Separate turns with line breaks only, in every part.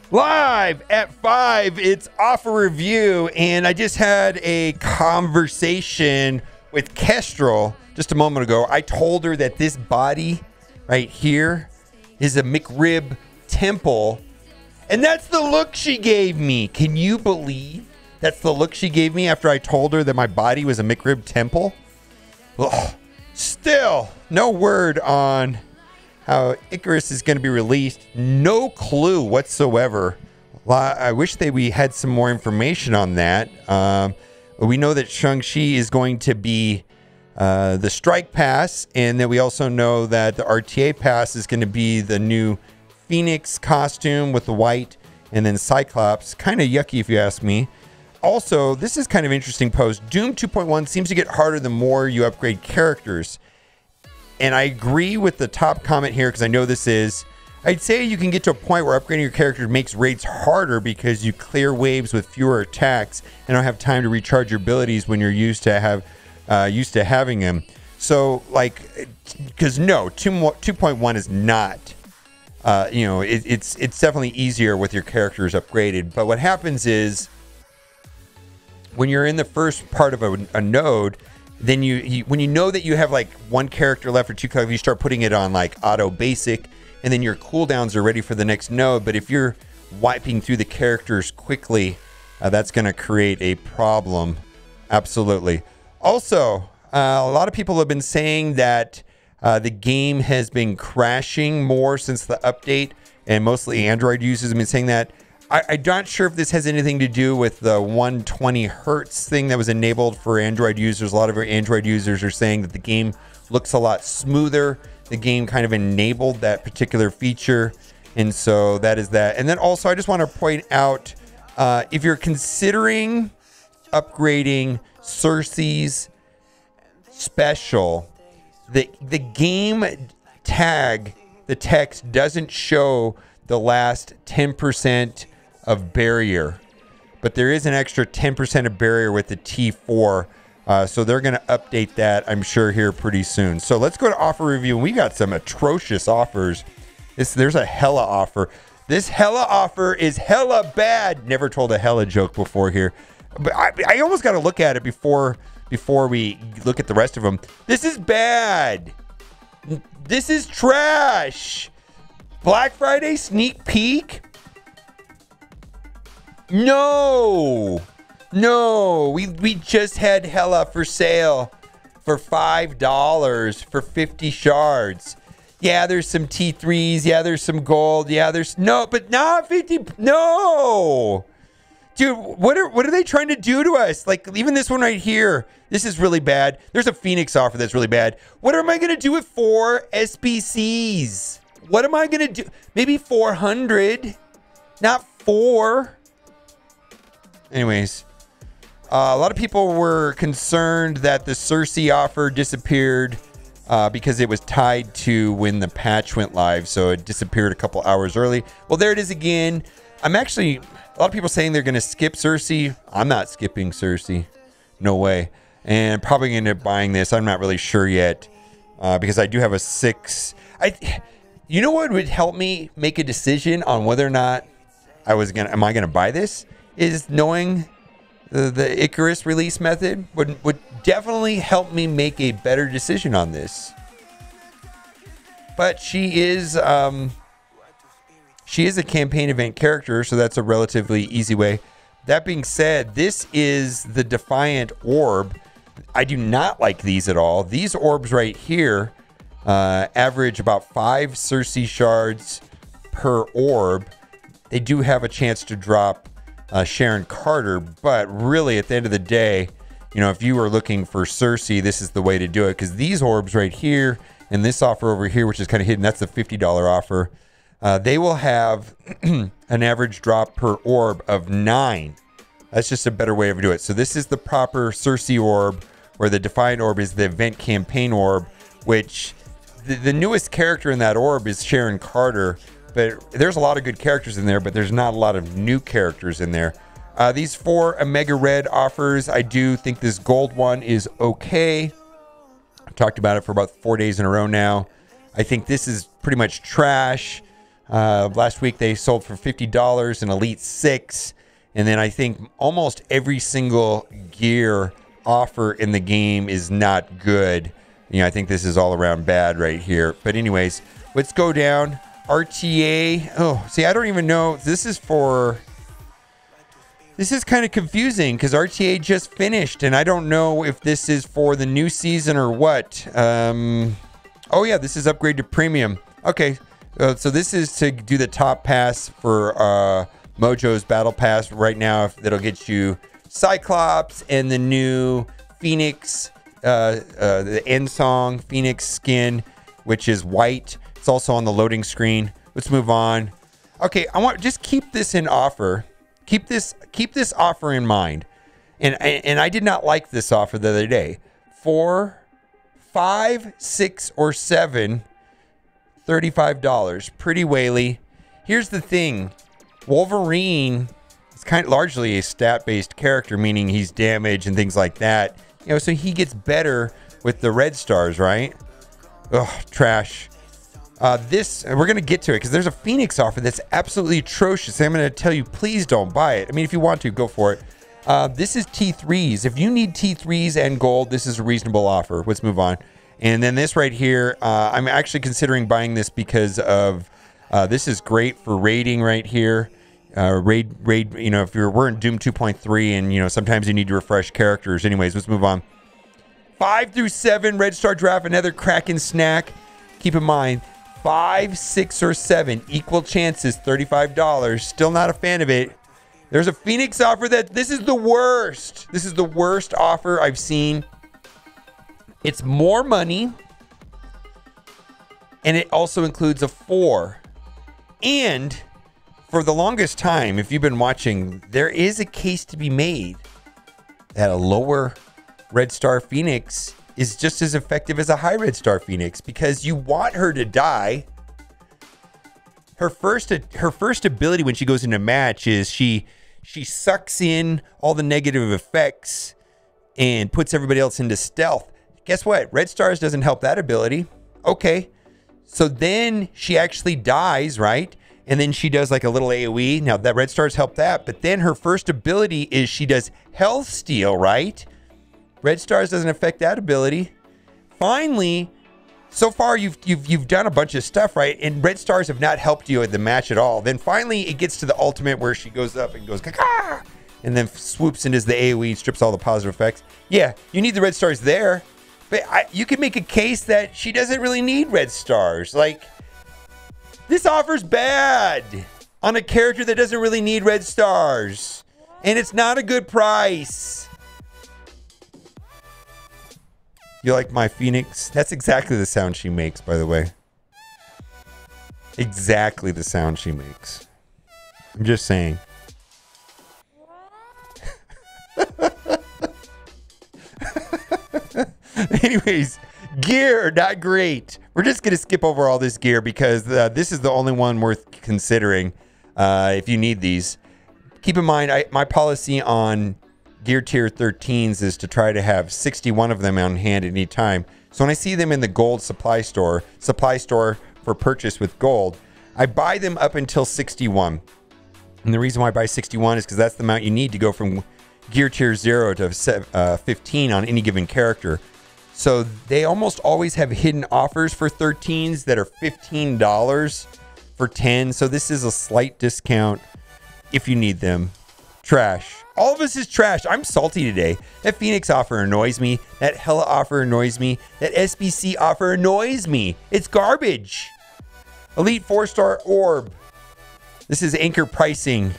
Live at 5, it's Offer Review, and I just had a conversation with Kestrel just a moment ago. I told her that this body right here is a McRib temple, and that's the look she gave me. Can you believe that's the look she gave me after I told her that my body was a McRib temple? Ugh. Still, no word on how Ikaris is going to be released. No clue whatsoever. I wish we had some more information on that. We know that Shang-Chi is going to be the Strike Pass, and that we also know that the RTA Pass is going to be the new Phoenix costume with the white, and then Cyclops. Kind of yucky if you ask me. Also, this is kind of interesting post. Doom 2.1 seems to get harder the more you upgrade characters. And I agree with the top comment here, because I know this is... I'd say you can get to a point where upgrading your character makes raids harder because you clear waves with fewer attacks and don't have time to recharge your abilities when you're used to having them. So, like, because no, 2.1 is not... it's definitely easier with your characters upgraded. But what happens is, when you're in the first part of a node... Then when you know that you have like one character left or two characters, you start putting it on like auto basic, and then your cooldowns are ready for the next node. But if you're wiping through the characters quickly, that's going to create a problem. Absolutely. Also, a lot of people have been saying that the game has been crashing more since the update, and mostly Android users have been saying that. I'm not sure if this has anything to do with the 120 hertz thing that was enabled for Android users. A lot of our Android users are saying that the game looks a lot smoother. The game kind of enabled that particular feature. And so that is that. And then also, I just want to point out, if you're considering upgrading Cersei's special, the game tag, the text doesn't show the last 10% of barrier, but there is an extra 10% of barrier with the T4, so they're going to update that, I'm sure, here pretty soon. So let's go to offer review, and we got some atrocious offers. There's a hella offer. This hella offer is hella bad. Never told a hella joke before here, but I almost got to look at it before we look at the rest of them. This is bad. This is trash. Black Friday sneak peek? No, we just had hella for sale for $5 for 50 shards. Yeah, there's some T3s. Yeah, there's some gold. Yeah, there's but not 50. No, dude, what are they trying to do to us? Like, even this one right here, this is really bad. There's a Phoenix offer that's really bad. What am I gonna do with 4 SBCs? What am I going to do? Maybe 400, not 4. Anyways, a lot of people were concerned that the Cersei offer disappeared because it was tied to when the patch went live. So it disappeared a couple hours early. Well, there it is again. A lot of people saying they're going to skip Cersei. I'm not skipping Cersei. No way. And I'm probably going to end up buying this. I'm not really sure yet because I do have a 6. You know what would help me make a decision on whether or not am I gonna buy this? Is knowing the Ikaris release method would definitely help me make a better decision on this. But she is a campaign event character, so that's a relatively easy way. That being said, this is the Defiant Orb. I do not like these at all. These orbs right here average about 5 Cersei shards per orb. They do have a chance to drop Sharon Carter, but really at the end of the day, if you were looking for Cersei, this is the way to do it, because these orbs right here and this offer over here, which is kind of hidden, that's the $50 offer. They will have an average drop per orb of 9. That's just a better way of doing it. So this is the proper Cersei orb, where the Defiant Orb is the event campaign orb, which the newest character in that orb is Sharon Carter, but there's a lot of good characters in there, but there's not a lot of new characters in there. These 4 Omega Red offers, I do think this gold one is okay. I've talked about it for about 4 days in a row now. I think this is pretty much trash. Last week they sold for $50 in Elite 6. And then I think almost every single gear offer in the game is not good. You know, I think this is all around bad right here. But anyways, let's go down. RTA. Oh, see, I don't even know. This is kind of confusing because RTA just finished, and I don't know if this is for the new season or what. Oh, yeah, this is upgrade to premium. Okay, so this is to do the top pass for Mojo's Battle Pass right now. That'll get you Cyclops and the new Phoenix, the end song, Phoenix skin, which is white. It's also on the loading screen. Let's move on. Okay, just keep this in offer. Keep this offer in mind. And I did not like this offer the other day. 4, 5, 6, or 7, $35. Pretty whaley. Here's the thing. Wolverine is kind of largely a stat-based character, meaning he's damaged and things like that. You know, so he gets better with the red stars, right? Ugh, trash. We're going to get to it because there's a Phoenix offer that's absolutely atrocious. I'm going to tell you, please don't buy it. I mean, if you want to, go for it. This is T3s. If you need T3s and gold, this is a reasonable offer. Let's move on. And then this right here, I'm actually considering buying this because of this is great for raiding right here. Raid, you know, we're in Doom 2.3 and, you know, sometimes you need to refresh characters. Anyways, let's move on. 5 through 7, Red Star Draft, another Kraken snack. Keep in mind, 5, 6, or 7, equal chances, $35. Still not a fan of it. There's a Phoenix offer this is the worst. This is the worst offer I've seen. It's more money. And it also includes a 4. And for the longest time, if you've been watching, there is a case to be made that a lower Red Star Phoenix is just as effective as a high Red Star Phoenix because you want her to die. Her first ability when she goes into match is she sucks in all the negative effects and puts everybody else into stealth. Guess what? Red Stars doesn't help that ability. Okay. So then she actually dies, right? And then she does like a little AoE. Now that Red Stars help that, but then her first ability is she does Health Steal, right? Red Stars doesn't affect that ability. Finally, so far you've done a bunch of stuff, right? And Red Stars have not helped you at the match at all. Then finally it gets to the ultimate where she goes up and goes caca, and then swoops into the AoE and strips all the positive effects. Yeah, you need the Red Stars there, but you can make a case that she doesn't really need Red Stars. Like, this offer's bad on a character that doesn't really need Red Stars, and it's not a good price. You like my Phoenix? That's exactly the sound she makes, by the way. Exactly the sound she makes. I'm just saying. Anyways, gear, not great. We're just going to skip over all this gear because this is the only one worth considering if you need these. Keep in mind, my policy on gear tier 13s is to try to have 61 of them on hand at any time. So when I see them in the gold supply store for purchase with gold, I buy them up until 61. And the reason why I buy 61 is because that's the amount you need to go from gear tier 0 to 15 on any given character. So they almost always have hidden offers for 13s that are $15 for 10. So this is a slight discount if you need them. Trash. All of this is trash. I'm salty today. That Phoenix offer annoys me. That Hela offer annoys me. That SBC offer annoys me. It's garbage. Elite 4-star Orb. This is anchor pricing.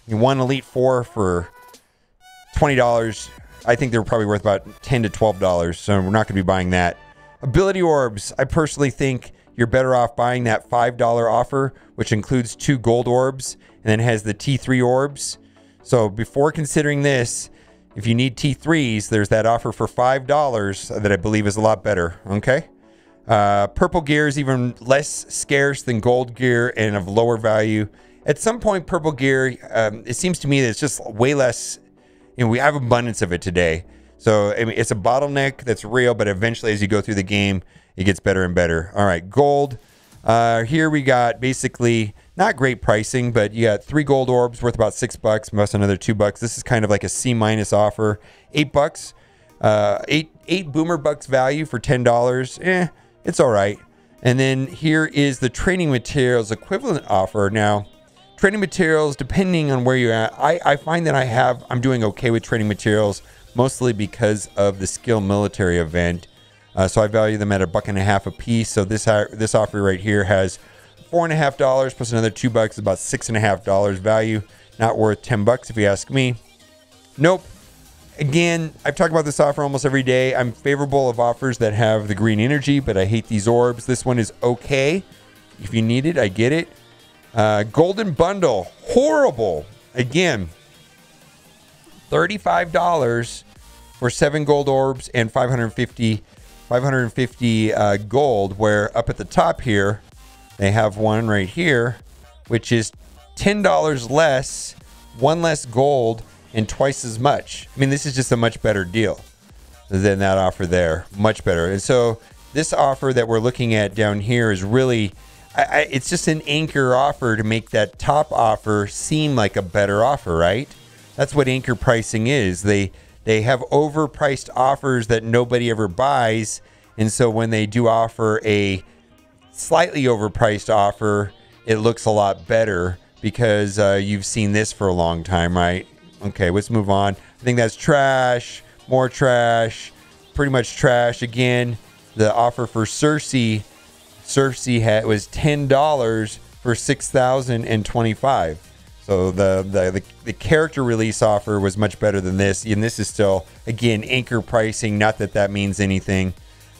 You won Elite 4 for $20. I think they're probably worth about $10 to $12, so we're not going to be buying that. Ability Orbs. I personally think you're better off buying that $5 offer, which includes 2 gold orbs, and then has the T3 orbs. So before considering this, if you need T3s, there's that offer for $5 that I believe is a lot better, okay? Purple gear is even less scarce than gold gear and of lower value. At some point, purple gear, it seems to me that it's just way less, you know, we have abundance of it today. So, I mean, it's a bottleneck that's real, but eventually as you go through the game, it gets better and better. All right, gold. Here we got basically not great pricing, but you got 3 gold orbs worth about $6, plus another $2. This is kind of like a C- offer. $8, eight boomer bucks value for $10. It's all right. And then here is the training materials equivalent offer. Now, training materials, depending on where you're at, I find that I'm doing okay with training materials, mostly because of the skill military event. So I value them at $1.50 a piece. So this offer right here has $4.50 plus another $2, about $6.50 value. Not worth $10 if you ask me. Nope. Again, I've talked about this offer almost every day. I'm favorable of offers that have the green energy, but I hate these orbs. This one is okay. If you need it, I get it. Golden bundle, horrible. Again, $35 for 7 gold orbs and 550 gold, where up at the top here, they have one right here, which is $10 less, 1 less gold, and twice as much. I mean, this is just a much better deal than that offer there. Much better. And so this offer that we're looking at down here is really, it's just an anchor offer to make that top offer seem like a better offer, right? That's what anchor pricing is. They have overpriced offers that nobody ever buys. And so when they do offer a slightly overpriced offer, it looks a lot better because you've seen this for a long time, right? Okay, let's move on. I think that's trash, more trash, pretty much trash. Again, the offer for Cersei was $10 for 6,025. So the character release offer was much better than this, and this is still, again, anchor pricing. Not that that means anything.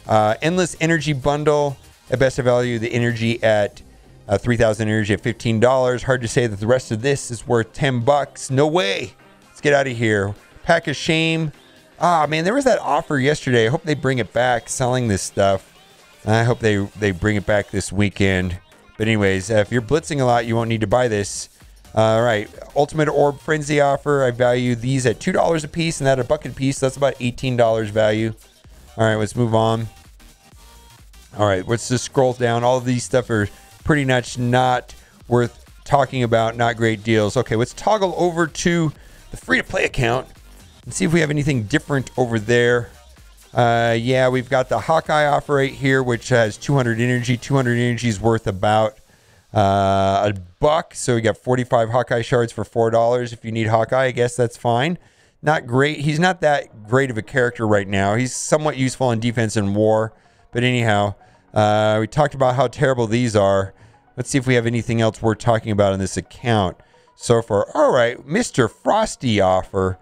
Endless energy bundle. At best, I value the energy at 3,000 energy at $15. Hard to say that the rest of this is worth $10. No way. Let's get out of here. Pack of shame. Ah, man, there was that offer yesterday. I hope they bring it back, selling this stuff. I hope they bring it back this weekend. But anyways, if you're blitzing a lot, you won't need to buy this. All right, Ultimate Orb Frenzy offer. I value these at $2 a piece and that a bucket a piece. So that's about $18 value. All right, let's move on. All right, let's just scroll down. All of these stuff are pretty much not worth talking about, not great deals. Okay, let's toggle over to the free-to-play account and see if we have anything different over there. Yeah, we've got the Hawkeye offer right here, which has 200 energy. 200 energy is worth about $1. So we got 45 Hawkeye shards for $4. If you need Hawkeye, I guess that's fine. Not great. He's not that great of a character right now. He's somewhat useful in defense and war. But anyhow, we talked about how terrible these are. Let's see if we have anything else worth talking about in this account so far. All right, Mr. Frosty offer.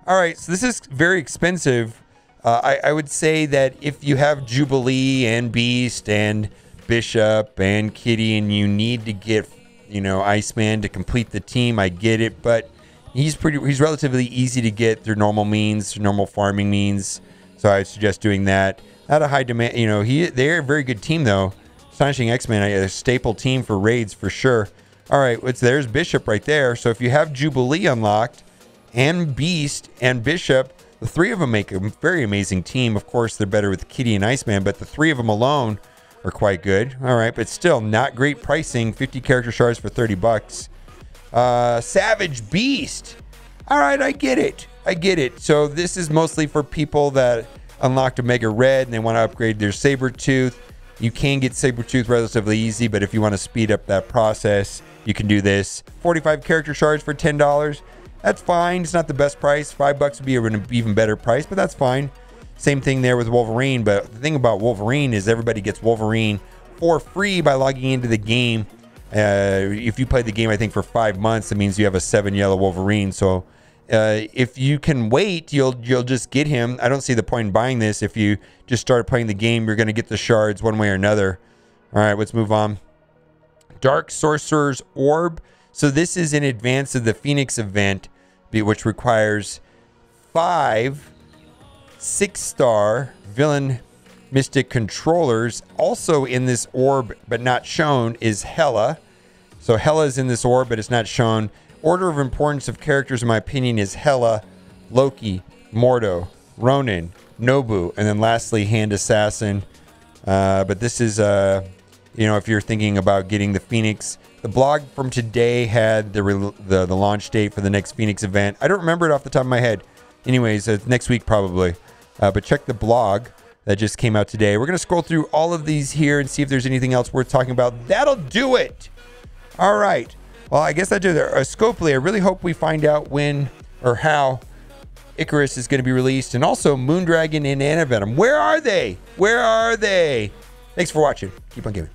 All right, so this is very expensive. I would say that if you have Jubilee and Beast and Bishop and Kitty and you need to get, Iceman to complete the team, I get it. But he's relatively easy to get through normal means, through normal farming means. So I suggest doing that. Not a high demand, they're a very good team though. Astonishing X-Men, a staple team for raids for sure. All right, there's Bishop right there. So if you have Jubilee unlocked and Beast and Bishop, the three of them make a very amazing team. Of course, they're better with Kitty and Iceman, but the three of them alone are quite good. All right, but still not great pricing. 50 character shards for $30. Savage Beast. All right, I get it. So this is mostly for people that unlocked Omega Red and they want to upgrade their Sabretooth. You can get Sabretooth relatively easy, but if you want to speed up that process, you can do this. 45 character shards for $10. That's fine. It's not the best price. $5 would be an even better price, but that's fine. Same thing there with Wolverine. But the thing about Wolverine is everybody gets Wolverine for free by logging into the game. If you play the game, I think for 5 months, that means you have a 7 yellow Wolverine. So if you can wait, you'll just get him. I don't see the point in buying this. If you just start playing the game, you're going to get the shards one way or another. All right, let's move on. Dark Sorcerers Orb. So this is in advance of the Phoenix event, which requires 5 6-star villain mystic controllers. Also in this orb, but not shown, is Hela. So Hela is in this orb, but it's not shown. Order of importance of characters, in my opinion, is Hela, Loki, Mordo, Ronan, Nobu, and then lastly, Hand Assassin. But this is You know, if you're thinking about getting the Phoenix, the blog from today had the launch date for the next Phoenix event. I don't remember it off the top of my head. Anyways, next week probably. But check the blog that just came out today. We're going to scroll through all of these here and see if there's anything else worth talking about. That'll do it. All right. Well, I guess I do there. Scopely, I really hope we find out when or how Ikaris is going to be released, and also Moondragon and Anavenom. Where are they? Where are they? Thanks for watching. Keep on gaming.